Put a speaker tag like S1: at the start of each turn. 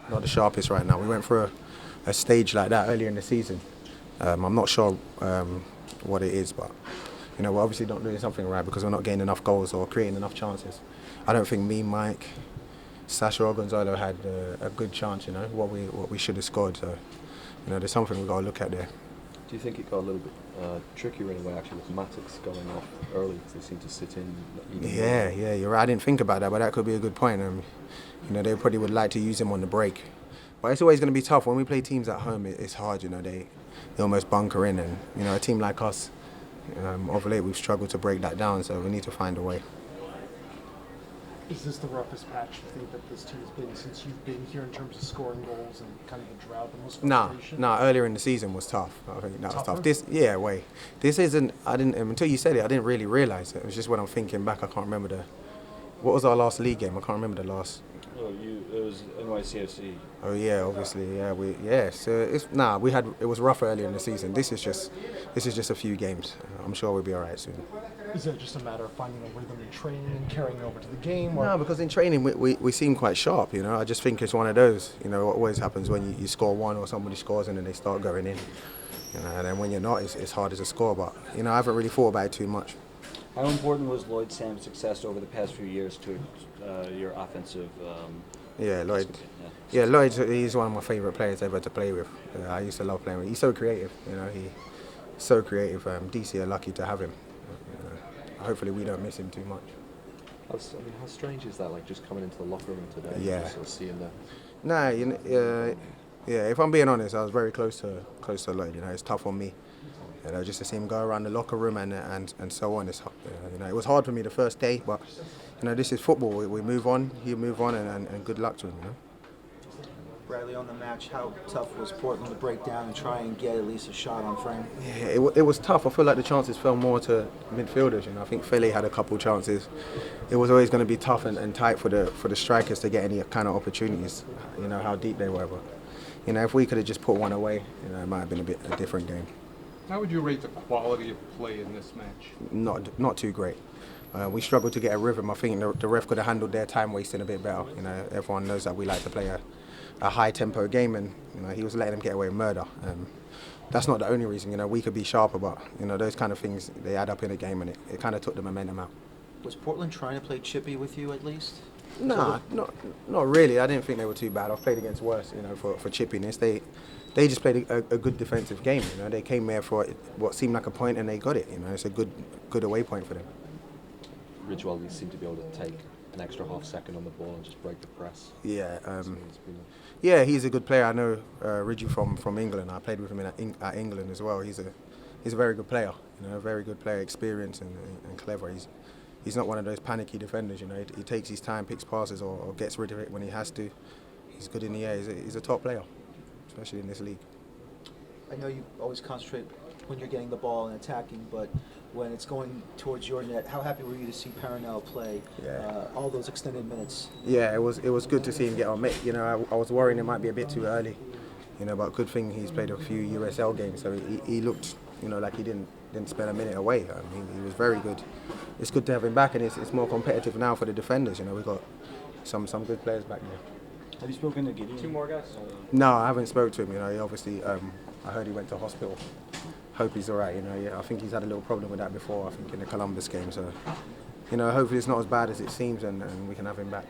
S1: not the sharpest right now. We went through a stage like that earlier in the season. I'm not sure what it is, but we're obviously not doing something right because we're not getting enough goals or creating enough chances. I don't think me, Mike, Sasha or Gonzalo had a good chance. What we should have scored. So there's something we've got to look at there.
S2: Do you think it got a little bit trickier in a way, actually, with Matic going off early? They seem to sit in.
S1: Yeah, you're right. I didn't think about that, but that could be a good point. They probably would like to use him on the break. But it's always going to be tough. When we play teams at home, it's hard, they almost bunker in. And, a team like us, of late, we've struggled to break that down, so we need to find a way.
S3: Is this the roughest patch you think that this team has been since you've been here in terms of scoring goals and kind of the drought and most frustration?
S1: Nah. Earlier in the season was tough. I think that was tough. This isn't. I didn't until you said it. I didn't really realise it. It was just when I'm thinking back. I can't remember what was our last league game. I can't remember the last.
S2: Well, it was NYCFC.
S1: Oh yeah, obviously, yeah. So it was rough earlier in the season. This is just a few games. I'm sure we'll be all right soon.
S3: Is it just a matter of finding a rhythm in training and carrying over to the game? Or?
S1: No, because in training we seem quite sharp. I just think it's one of those. What always happens when you score one or somebody scores and then they start going in. And then when you're not, it's harder to score. But I haven't really thought about it too much.
S4: How important was Lloyd Sam's success over the past few years to your offensive?
S1: Lloyd. Yeah, Lloyd. He's one of my favourite players ever to play with. I used to love playing with him. He's so creative. He's so creative. DC are lucky to have him. Hopefully we don't miss him too much.
S2: How strange is that? Like just coming into the locker room today,
S1: yeah,
S2: and sort of seeing that.
S1: Nah, if I'm being honest, I was very close to Lloyd. It's tough on me. Just to see him go around the locker room and so on. It was hard for me the first day, but this is football. We move on. He'll move on, and good luck to him.
S5: Bradley, on the match, how tough was Portland to break down and try and get at least a shot on frame?
S1: Yeah, it was tough. I feel like the chances fell more to midfielders. I think Philly had a couple chances. It was always going to be tough and tight for the strikers to get any kind of opportunities. How deep they were, but if we could have just put one away, it might have been a different game.
S6: How would you rate the quality of play in this match?
S1: Not too great. We struggled to get a rhythm. I think the ref could have handled their time wasting a bit better. Everyone knows that we like to play a high tempo game, and he was letting them get away with murder. That's not the only reason. We could be sharper, but those kind of things, they add up in a game, and it kind of took the momentum out.
S5: Was Portland trying to play chippy with you at least?
S1: Nah, not really. I didn't think they were too bad. I've played against worse, for chippiness. They just played a good defensive game. They came there for what seemed like a point, and they got it. It's a good away point for them.
S2: Ridgewell seemed to be able to take an extra half second on the ball and just break the press.
S1: Yeah, he's a good player. I know Ridgie from England. I played with him at England as well. He's a very good player. A very good player, experienced and clever. He's not one of those panicky defenders. He takes his time, picks passes, or gets rid of it when he has to. He's good in the air. He's a top player, especially in this league.
S5: I know you always concentrate when you're getting the ball and attacking, but when it's going towards your net, how happy were you to see Paranel play all those extended minutes?
S1: Yeah, it was good to see him get on. I was worrying it might be a bit too early, but good thing he's played a few USL games, so he looked, like he didn't spend a minute away. He was very good. It's good to have him back, and it's more competitive now for the defenders. We've got some good players back there.
S4: Have you spoken to Gideon?
S3: Two more guys?
S1: No, I haven't spoke to him. He obviously, I heard he went to hospital. Hope he's all right. I think he's had a little problem with that before. I think in the Columbus game. So, hopefully it's not as bad as it seems, and we can have him back.